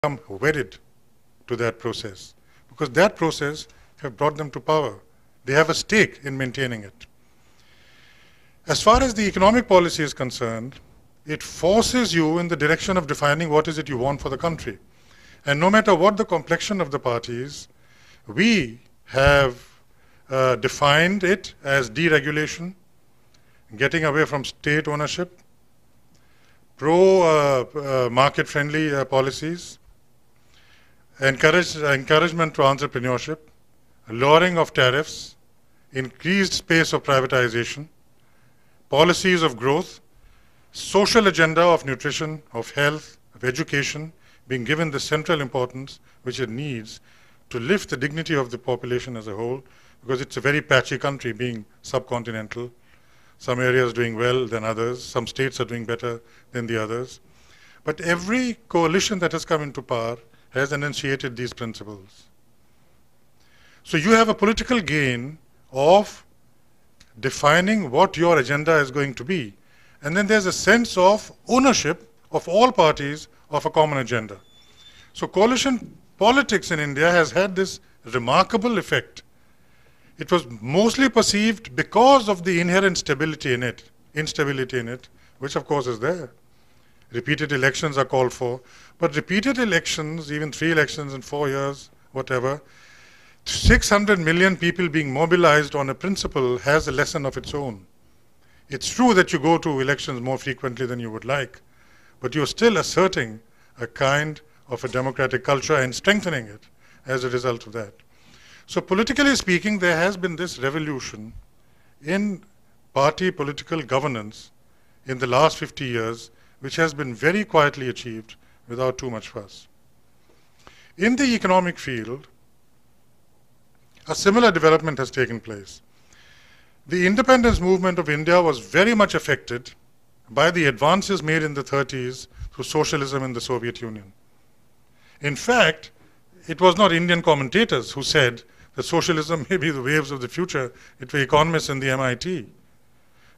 become wedded to that process, because that process have brought them to power. They have a stake in maintaining it. As far as the economic policy is concerned, it forces you in the direction of defining what is it you want for the country. And no matter what the complexion of the parties, we have defined it as deregulation, getting away from state ownership, pro-market-friendly policies, encouragement to entrepreneurship, lowering of tariffs, increased space of privatization, policies of growth, social agenda of nutrition, of health, of education, being given the central importance which it needs to lift the dignity of the population as a whole, because it's a very patchy country, being subcontinental. Some areas doing well than others, some states are doing better than the others. But every coalition that has come into power has enunciated these principles. So you have a political gain of defining what your agenda is going to be. And then there's a sense of ownership of all parties of a common agenda. So coalition politics in India has had this remarkable effect. It was mostly perceived because of the inherent instability in it, which of course is there. Repeated elections are called for, but repeated elections, even 3 elections in 4 years, whatever, 600 million people being mobilized on a principle has a lesson of its own. It's true that you go to elections more frequently than you would like, but you're still asserting a kind of a democratic culture and strengthening it as a result of that. So politically speaking, there has been this revolution in party political governance in the last 50 years, which has been very quietly achieved without too much fuss. In the economic field, a similar development has taken place. The independence movement of India was very much affected by the advances made in the 30s through socialism in the Soviet Union. In fact, it was not Indian commentators who said that socialism may be the waves of the future. It were economists in the MIT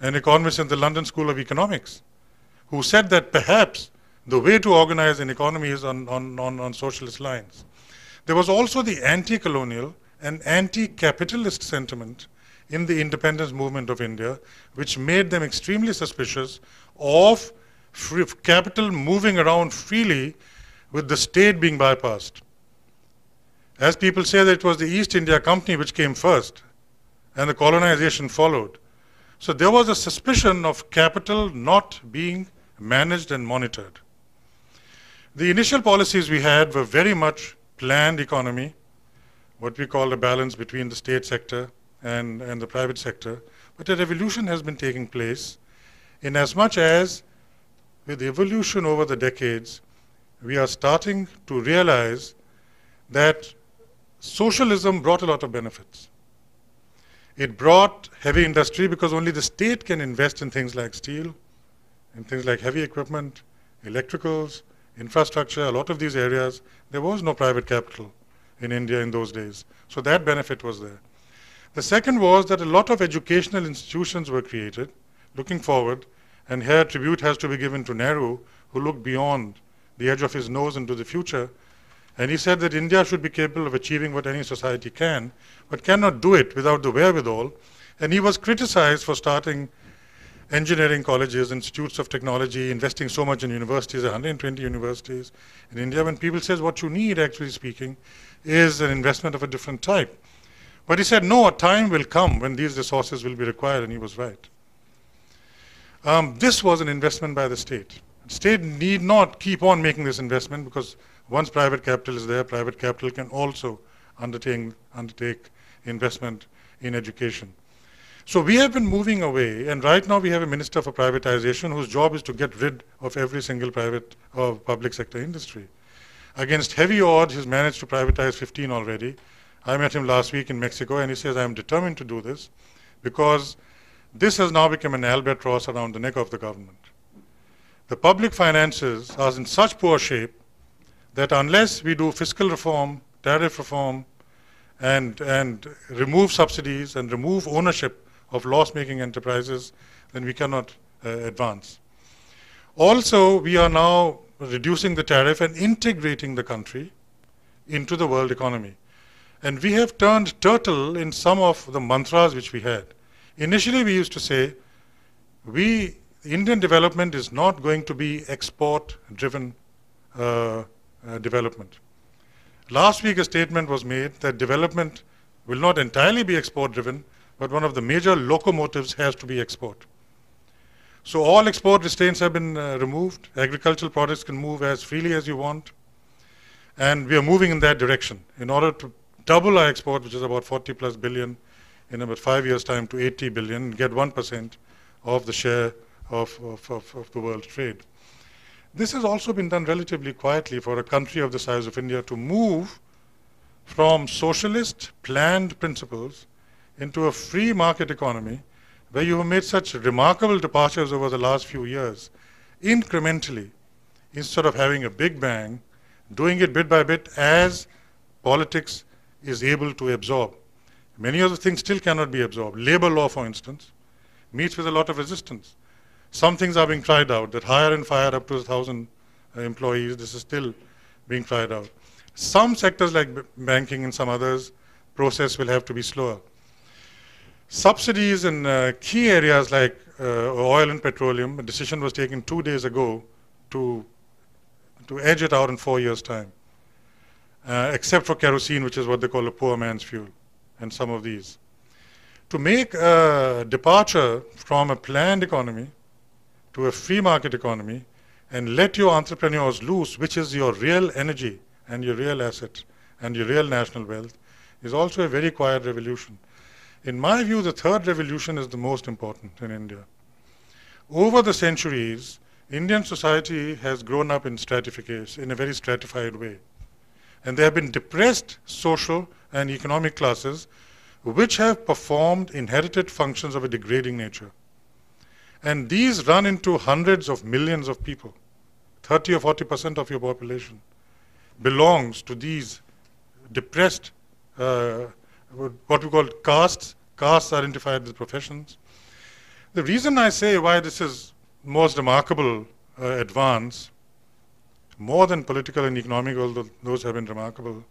and economists in the London School of Economics who said that perhaps the way to organize an economy is on socialist lines. There was also the anti-colonial and anti-capitalist sentiment in the independence movement of India, which made them extremely suspicious of capital moving around freely with the state being bypassed. As people say that it was the East India Company which came first and the colonization followed. So there was a suspicion of capital not being managed and monitored. The initial policies we had were very much planned economy, what we call a balance between the state sector and the private sector. But a revolution has been taking place in as much as with evolution over the decades, we are starting to realize that socialism brought a lot of benefits. It brought heavy industry because only the state can invest in things like steel, in things like heavy equipment, electricals, infrastructure, a lot of these areas. There was no private capital in India in those days. So that benefit was there. The second was that a lot of educational institutions were created looking forward, and here tribute has to be given to Nehru, who looked beyond the edge of his nose into the future. And he said that India should be capable of achieving what any society can, but cannot do it without the wherewithal. And he was criticized for starting engineering colleges, institutes of technology, investing so much in universities, 120 universities in India, when people say what you need, actually speaking, is an investment of a different type. But he said, no, a time will come when these resources will be required, and he was right. This was an investment by the state. The state need not keep on making this investment, because once private capital is there, private capital can also undertake investment in education. So we have been moving away, and right now we have a minister for privatization whose job is to get rid of every single private or public sector industry. Against heavy odds, he's managed to privatize 15 already. I met him last week in Mexico, and he says, I'm determined to do this because this has now become an albatross around the neck of the government. The public finances are in such poor shape that unless we do fiscal reform, tariff reform, and remove subsidies and remove ownership of loss-making enterprises, then we cannot advance. Also, we are now reducing the tariff and integrating the country into the world economy. And we have turned turtle in some of the mantras which we had. Initially, we used to say, Indian development is not going to be export-driven development. Last week, a statement was made that development will not entirely be export-driven, but one of the major locomotives has to be export. So all export restraints have been removed. Agricultural products can move as freely as you want. And we are moving in that direction in order to double our export, which is about 40 plus billion in about 5 years' time, to 80 billion, get 1% of the share of the world trade. This has also been done relatively quietly for a country of the size of India to move from socialist planned principles into a free market economy where you have made such remarkable departures over the last few years, incrementally, instead of having a big bang, doing it bit by bit as politics is able to absorb. Many of the things still cannot be absorbed. Labor law, for instance, meets with a lot of resistance. Some things are being tried out, that hire and fire up to 1,000 employees, this is still being tried out. Some sectors like banking and some others, process will have to be slower. Subsidies in key areas like oil and petroleum, a decision was taken 2 days ago to edge it out in 4 years' time, except for kerosene, which is what they call a poor man's fuel, and some of these. To make a departure from a planned economy to a free market economy and let your entrepreneurs loose, which is your real energy and your real asset and your real national wealth, is also a very quiet revolution. In my view, the third revolution is the most important in India. Over the centuries, Indian society has grown up in stratification, in a very stratified way. And there have been depressed social and economic classes which have performed inherited functions of a degrading nature. And these run into hundreds of millions of people. 30 or 40% of your population belongs to these depressed, what we call castes. Castes are identified as professions. The reason I say why this is most remarkable advance, more than political and economic, although those have been remarkable,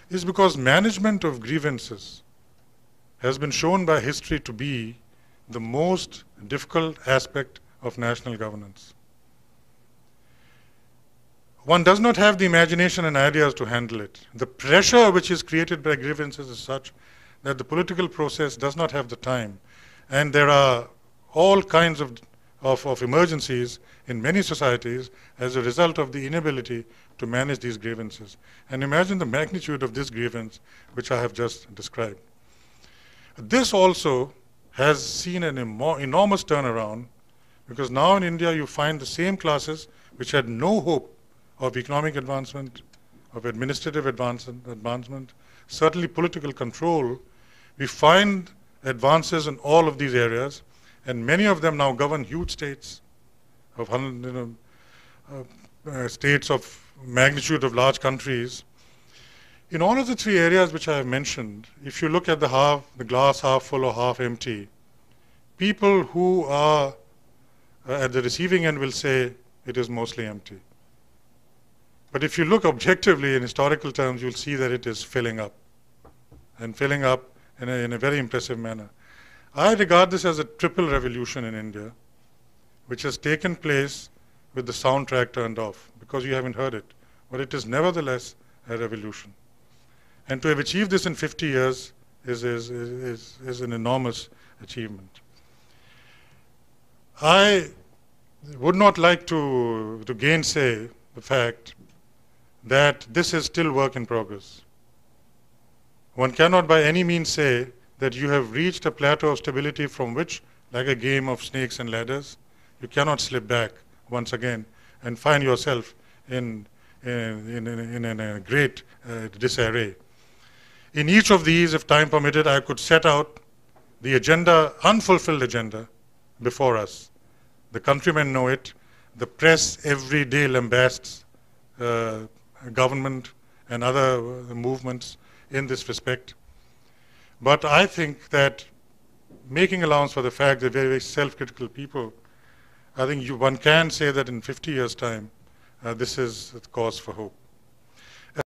is because management of grievances has been shown by history to be the most difficult aspect of national governance. One does not have the imagination and ideas to handle it. The pressure which is created by grievances is such that the political process does not have the time. And there are all kinds of emergencies in many societies as a result of the inability to manage these grievances. And imagine the magnitude of this grievance which I have just described. This also has seen an enormous turnaround, because now in India you find the same classes which had no hope of economic advancement, of administrative advancement, certainly political control. We find advances in all of these areas, and many of them now govern huge states of states of magnitude of large countries. In all of the three areas which I have mentioned, if you look at the glass half full or half empty, people who are at the receiving end will say it is mostly empty. But if you look objectively in historical terms, you'll see that it is filling up, and filling up in a very impressive manner. I regard this as a triple revolution in India, which has taken place with the soundtrack turned off, because you haven't heard it. But it is nevertheless a revolution. And to have achieved this in 50 years is an enormous achievement. I would not like to gainsay the fact that this is still work in progress. One cannot by any means say that you have reached a plateau of stability from which, like a game of snakes and ladders, you cannot slip back once again and find yourself in a great disarray. In each of these, if time permitted, I could set out the agenda, unfulfilled agenda, before us. The countrymen know it. The press every day lambasts government and other movements in this respect. But I think that, making allowance for the fact that very, very self-critical people, I think one can say that in 50 years' time, this is a cause for hope.